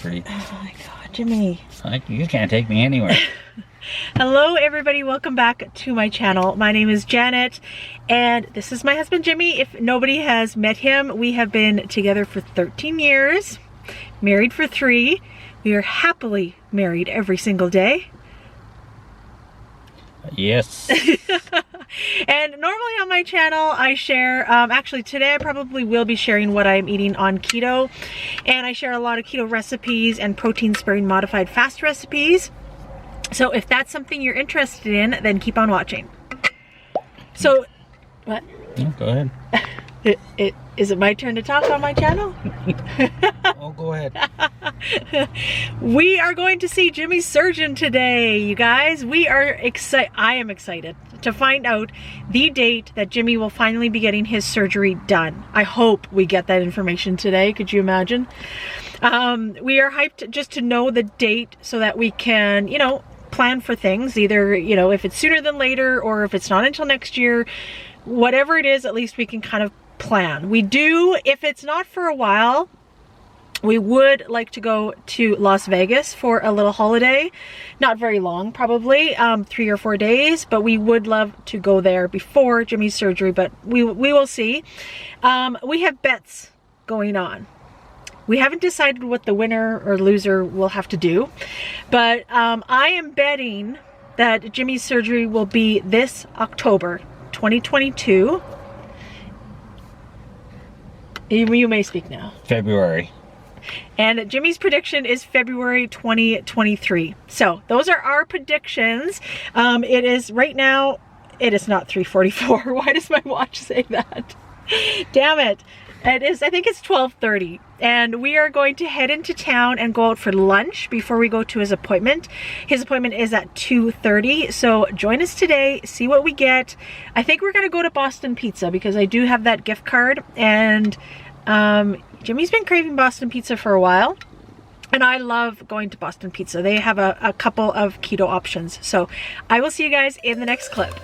Street. Oh my God, Jimmy. You can't take me anywhere. Hello everybody, welcome back to my channel. My name is Janet and this is my husband Jimmy. If nobody has met him, we have been together for 13 years, married for 3. We are happily married every single day. Yes. And normally on my channel I share, actually today I probably will be sharing what I'm eating on keto, and I share a lot of keto recipes and protein sparing modified fast recipes. So if that's something you're interested in, then keep on watching. So, what? No, go ahead. Is it my turn to talk on my channel? Oh, go ahead. We are going to see Jimmy's surgeon today, you guys. We are excited. I am excited to find out the date that Jimmy will finally be getting his surgery done. I hope we get that information today. Could you imagine? We are hyped just to know the date so that we can, you know, plan for things. Either, you know, if it's sooner than later or if it's not until next year, whatever it is, at least we can kind of plan. We do, if it's not for a while, we would like to go to Las Vegas for a little holiday. Not very long, probably 3 or 4 days, but we would love to go there before Jimmy's surgery, but we will see. We have bets going on. We haven't decided what the winner or loser will have to do, but I am betting that Jimmy's surgery will be this October 2022. You may speak now. February. And Jimmy's prediction is February 2023. So those are our predictions. It is right now, it is not 3:44. Why does my watch say that? Damn it. It is, I think it's 12:30. And we are going to head into town and go out for lunch before we go to his appointment. His appointment is at 2:30. So join us today, see what we get. I think we're gonna go to Boston Pizza because I do have that gift card, and Jimmy's been craving Boston Pizza for a while. And I love going to Boston Pizza. They have a couple of keto options. So I will see you guys in the next clip.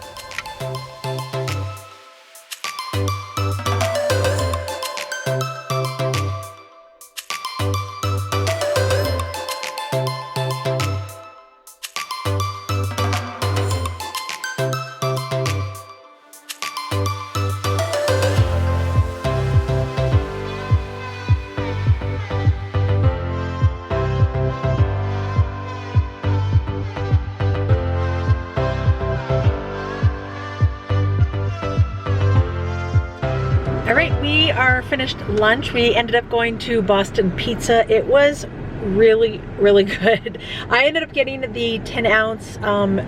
Alright, we are finished lunch. We ended up going to Boston Pizza. It was really, really good. I ended up getting the 10-ounce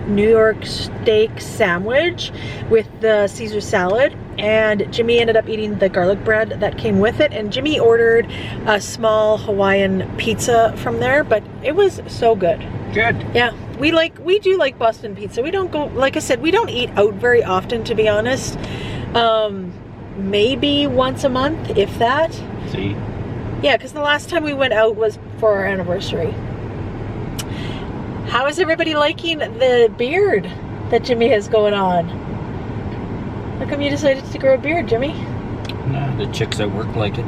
New York steak sandwich with the Caesar salad, and Jimmy ended up eating the garlic bread that came with it, and Jimmy ordered a small Hawaiian pizza from there, but it was so good. Good. Yeah, we do like Boston Pizza. We don't go, like I said, we don't eat out very often, to be honest. Maybe once a month, if that. See? Yeah, because the last time we went out was for our anniversary. How is everybody liking the beard that Jimmy has going on? How come you decided to grow a beard, Jimmy? No, the chicks at work like it.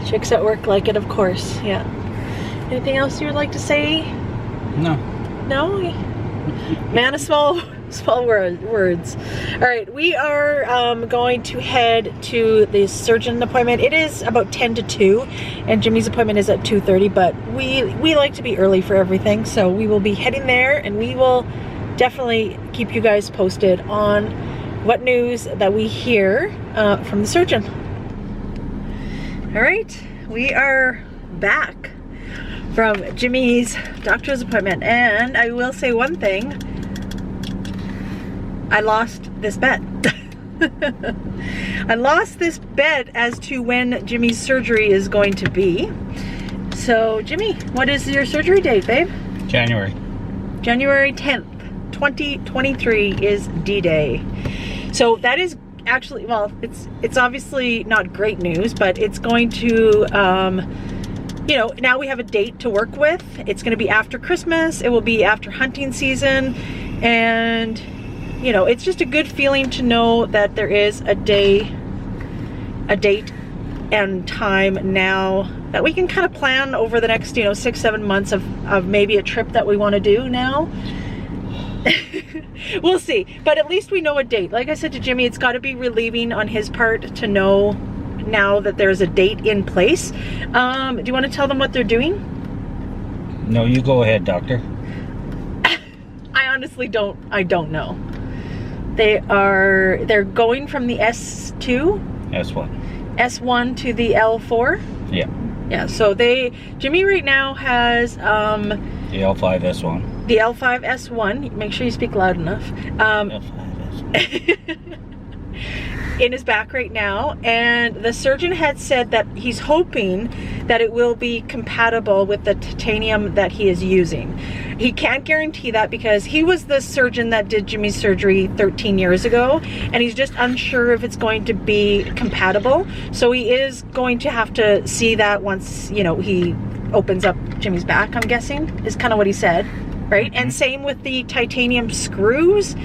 Chicks at work like it, of course, yeah. Anything else you would like to say? No. No? Man of small words. All right, we are going to head to the surgeon appointment. It is about 10 to 2, and Jimmy's appointment is at 2:30, but we like to be early for everything, so we will be heading there, and we will definitely keep you guys posted on what news that we hear from the surgeon. All right, we are back from Jimmy's doctor's appointment, and I will say one thing. I lost this bet. I lost this bet as to when Jimmy's surgery is going to be. So, Jimmy, what is your surgery date, babe? January. January 10th, 2023 is D-Day. So that is actually, well, it's obviously not great news, but it's going to, you know, now we have a date to work with. It's going to be after Christmas. It will be after hunting season, and you know, it's just a good feeling to know that there is a date and time now that we can kind of plan over the next, 6-7 months of maybe a trip that we want to do now. We'll see, but at least we know a date. Like I said to Jimmy, it's got to be relieving on his part to know now that there's a date in place. Do you want to tell them what they're doing? No, you go ahead, doctor. I honestly don't. I don't know. They're going from the S2, S1 to the L4. Yeah. Yeah. So Jimmy right now has the L5S1. the L5S1. Make sure you speak loud enough. L5S1. In his back right now, and the surgeon had said that he's hoping that it will be compatible with the titanium that he is using. He can't guarantee that because he was the surgeon that did Jimmy's surgery 13 years ago, and he's just unsure if it's going to be compatible. So he is going to have to see that once, he opens up Jimmy's back, I'm guessing, is kind of what he said. Right? And same with the titanium screws.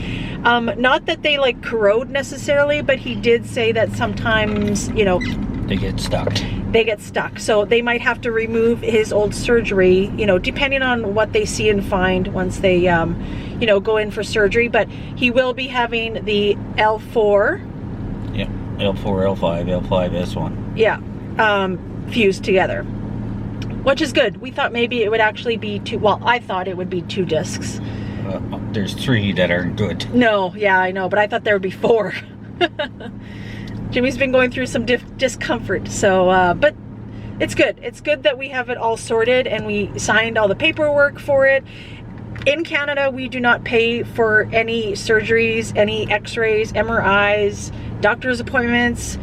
Not that they like corrode necessarily, but he did say that sometimes, They get stuck. They get stuck. So they might have to remove his old surgery, depending on what they see and find once they, go in for surgery. But he will be having the L4. Yeah, L4, L5, L5S1. Yeah, fused together. Which is good. We thought maybe it would actually be I thought it would be 2 discs. There's 3 that aren't good. No, yeah, I know, but I thought there would be 4. Jimmy's been going through some discomfort, so, but it's good. It's good that we have it all sorted and we signed all the paperwork for it. In Canada, we do not pay for any surgeries, any x-rays, MRIs, doctor's appointments.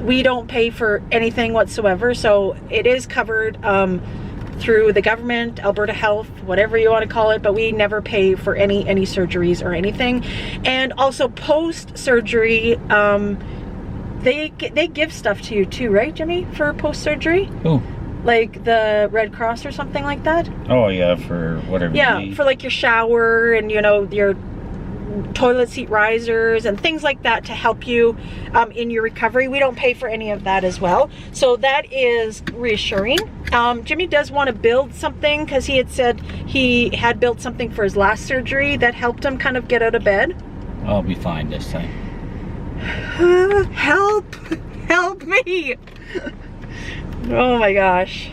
We don't pay for anything whatsoever, so it is covered through the government, Alberta Health, whatever you want to call it, but we never pay for any surgeries or anything. And also post-surgery, they give stuff to you too, right, Jimmy, for post-surgery? Oh. Like the Red Cross or something like that? Oh yeah, for whatever you need. For like your shower and your toilet seat risers and things like that to help you in your recovery. We don't pay for any of that as well, so that is reassuring. Jimmy does want to build something because he had said he had built something for his last surgery that helped him kind of get out of bed. I'll be fine this time. Help me. Oh my gosh.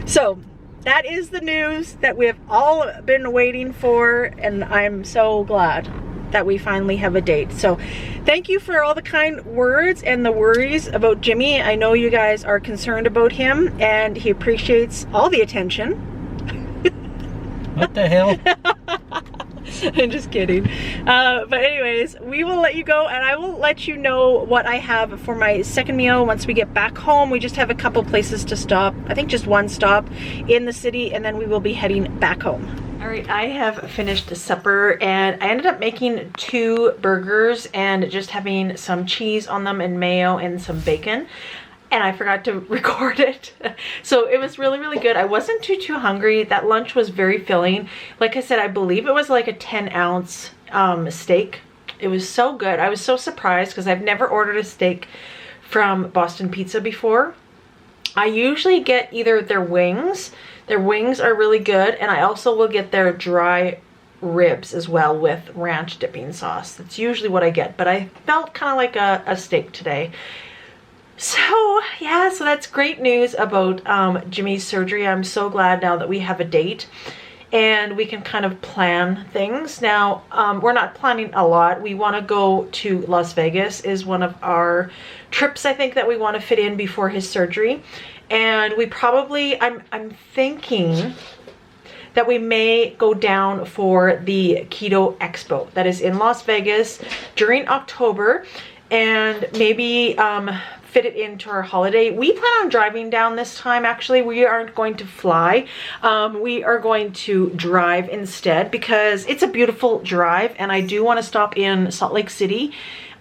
So that is the news that we have all been waiting for, and I'm so glad that we finally have a date. So thank you for all the kind words and the worries about Jimmy. I know you guys are concerned about him and he appreciates all the attention. What the hell? I'm just kidding. But anyways, we will let you go, and I will let you know what I have for my second meal once we get back home. We just have a couple places to stop. I think just one stop in the city, and then we will be heading back home. All right, I have finished supper, and I ended up making 2 burgers and just having some cheese on them and mayo and some bacon. And I forgot to record it. So it was really, really good. I wasn't too hungry. That lunch was very filling. Like I said, I believe it was like a 10-ounce steak. It was so good. I was so surprised because I've never ordered a steak from Boston Pizza before. I usually get either their wings. Their wings are really good. And I also will get their dry ribs as well with ranch dipping sauce. That's usually what I get. But I felt kind of like a steak today. So yeah, so that's great news about Jimmy's surgery. I'm so glad now that we have a date and we can kind of plan things. Now, we're not planning a lot. We want to go to Las Vegas is one of our trips, I think, that we want to fit in before his surgery. And we probably, I'm thinking that we may go down for the Keto Expo that is in Las Vegas during October, and maybe fit it into our holiday. We plan on driving down this time. Actually, we aren't going to fly. We are going to drive instead because it's a beautiful drive, and I do want to stop in Salt Lake City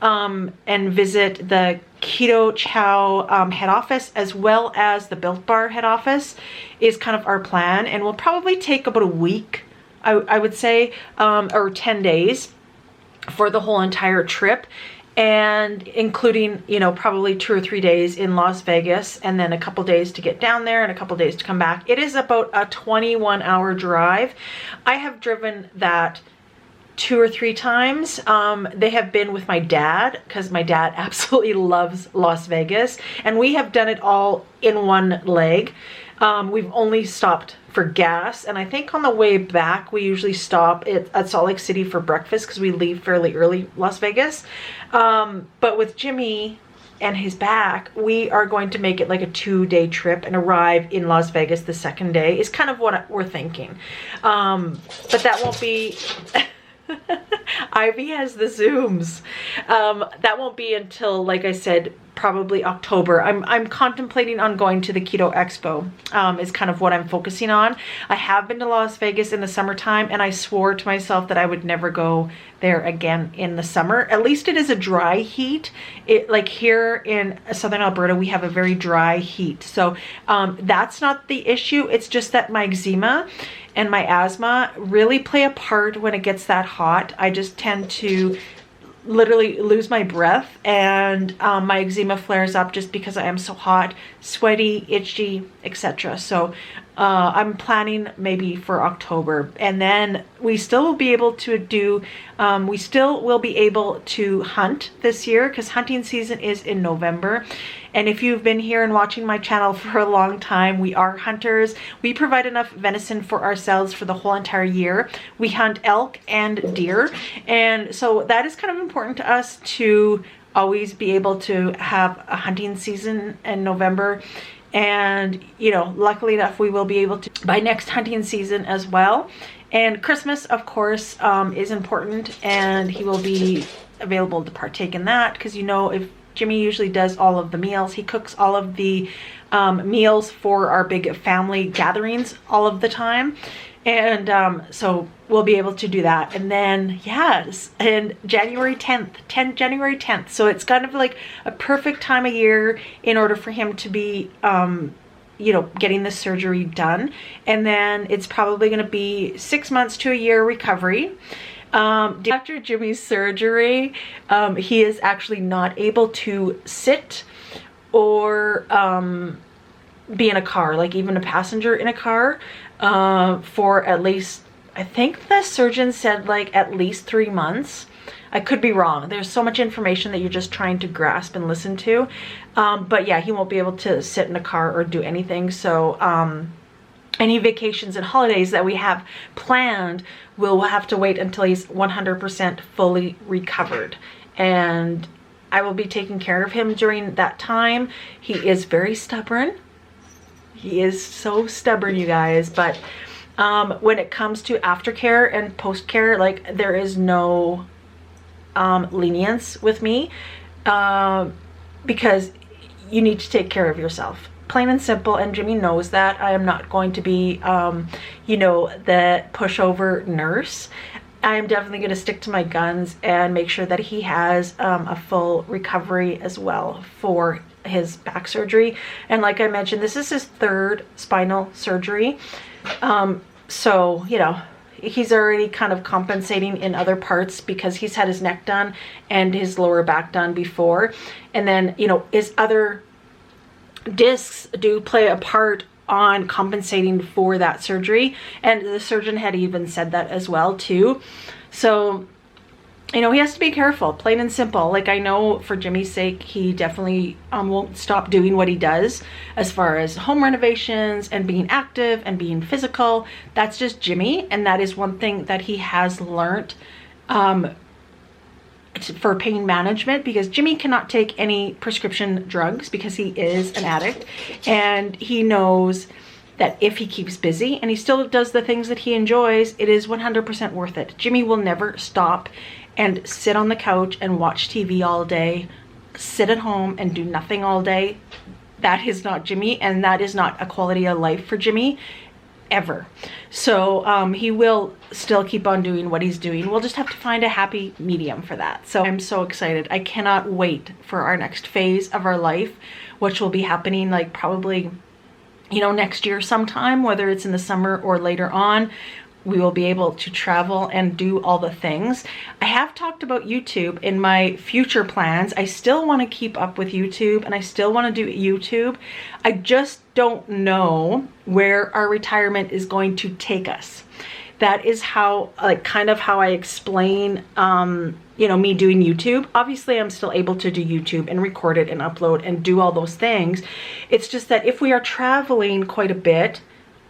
and visit the Keto Chow head office, as well as the Built Bar head office is kind of our plan, and we'll probably take about a week, I would say, or 10 days for the whole entire trip. and including, you know, probably 2 or 3 days in Las Vegas, and then a couple days to get down there and a couple days to come back. It is about a 21-hour drive. I have driven that 2 or 3 times. They have been with my dad, because my dad absolutely loves Las Vegas, and we have done it all in one leg. We've only stopped for gas, and I think on the way back we usually stop at Salt Lake City for breakfast, because we leave fairly early Las Vegas. But with Jimmy and his back, we are going to make it like a 2-day trip and arrive in Las Vegas the second day is kind of what we're thinking. But that won't be Ivy has the Zooms. That won't be until, like I said, probably October. I'm contemplating on going to the Keto Expo, is kind of what I'm focusing on. I have been to Las Vegas in the summertime, and I swore to myself that I would never go there again in the summer. At least it is a dry heat. Like here in southern Alberta, we have a very dry heat. So that's not the issue. It's just that my eczema and my asthma really play a part when it gets that hot. I just tend to literally lose my breath, and my eczema flares up just because I am so hot, sweaty, itchy, etc. So I'm planning maybe for October, and then we still will be able to do, we still will be able to hunt this year, because hunting season is in November. And if you've been here and watching my channel for a long time, we are hunters. We provide enough venison for ourselves for the whole entire year. We hunt elk and deer. And so that is kind of important to us, to always be able to have a hunting season in November. And, you know, luckily enough, we will be able to by next hunting season as well. And Christmas, of course, is important, and he will be available to partake in that, because, you know, if Jimmy usually does all of the meals. He cooks all of the meals for our big family gatherings all of the time. And so we'll be able to do that. And then, yes, and January 10th. So it's kind of like a perfect time of year in order for him to be, you know, getting the surgery done. And then it's probably going to be 6 months to a year recovery. After Jimmy's surgery, he is actually not able to sit or be in a car, like even a passenger in a car, for at least, I think the surgeon said like at least 3 months. I could be wrong. There's so much information that you're just trying to grasp and listen to. But yeah, he won't be able to sit in a car or do anything. So any vacations and holidays that we have planned, we'll have to wait until he's 100% fully recovered. And I will be taking care of him during that time. He is very stubborn. He is so stubborn, you guys. But when it comes to aftercare and post-care, like, there is no lenience with me, because you need to take care of yourself. Plain and simple, and Jimmy knows that. I am not going to be, you know, the pushover nurse. I am definitely going to stick to my guns and make sure that he has a full recovery as well for his back surgery. And like I mentioned, this is his 3rd spinal surgery. So, you know, he's already kind of compensating in other parts, because he's had his neck done and his lower back done before. And then, you know, his other discs do play a part on compensating for that surgery, and the surgeon had even said that as well too. So, you know, he has to be careful, plain and simple. Like, I know for Jimmy's sake, he definitely won't stop doing what he does as far as home renovations and being active and being physical. That's just Jimmy, and that is one thing that he has learned for pain management, because Jimmy cannot take any prescription drugs because he is an addict, and he knows that if he keeps busy and he still does the things that he enjoys, it is 100% worth it. Jimmy will never stop and sit on the couch and watch TV all day, sit at home and do nothing all day. That is not Jimmy, and that is not a quality of life for Jimmy ever. So he will still keep on doing what he's doing. We'll just have to find a happy medium for that. So I'm so excited. I cannot wait for our next phase of our life, which will be happening like probably, you know, next year sometime, whether it's in the summer or later on. we will be able to travel and do all the things. I have talked about YouTube in my future plans. I still want to keep up with YouTube and I still want to do YouTube. I just don't know where our retirement is going to take us. That is how, like, kind of how I explain, you know, me doing YouTube. Obviously, I'm still able to do YouTube and record it and upload and do all those things. It's just that if we are traveling quite a bit,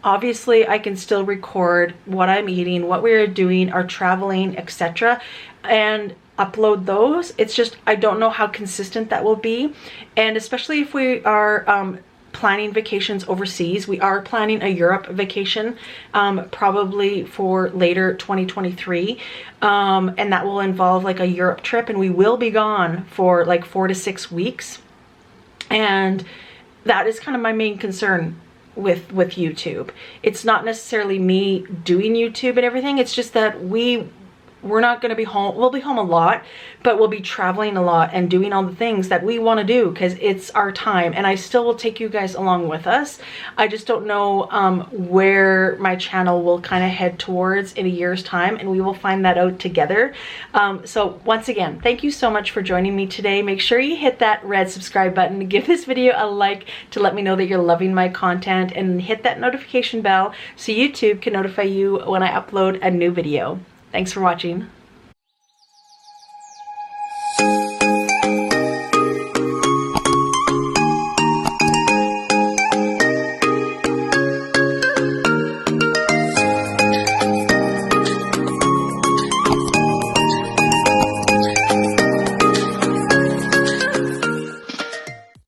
obviously, I can still record what I'm eating, what we're doing, our traveling, etc., and upload those. It's just, I don't know how consistent that will be. And especially if we are planning vacations overseas. We are planning a Europe vacation, probably for later 2023. And that will involve like a Europe trip, and we will be gone for like 4 to 6 weeks. And that is kind of my main concern with YouTube. It's not necessarily me doing YouTube and everything. It's just that we're not going to be home. We'll be home a lot, but we'll be traveling a lot and doing all the things that we want to do because it's our time. And I still will take you guys along with us. I just don't know where my channel will kind of head towards in a year's time, and we will find that out together. So once again, thank you so much for joining me today. Make sure you hit that red subscribe button, give this video a like to let me know that you're loving my content, and hit that notification bell so YouTube can notify you when I upload a new video. Thanks for watching.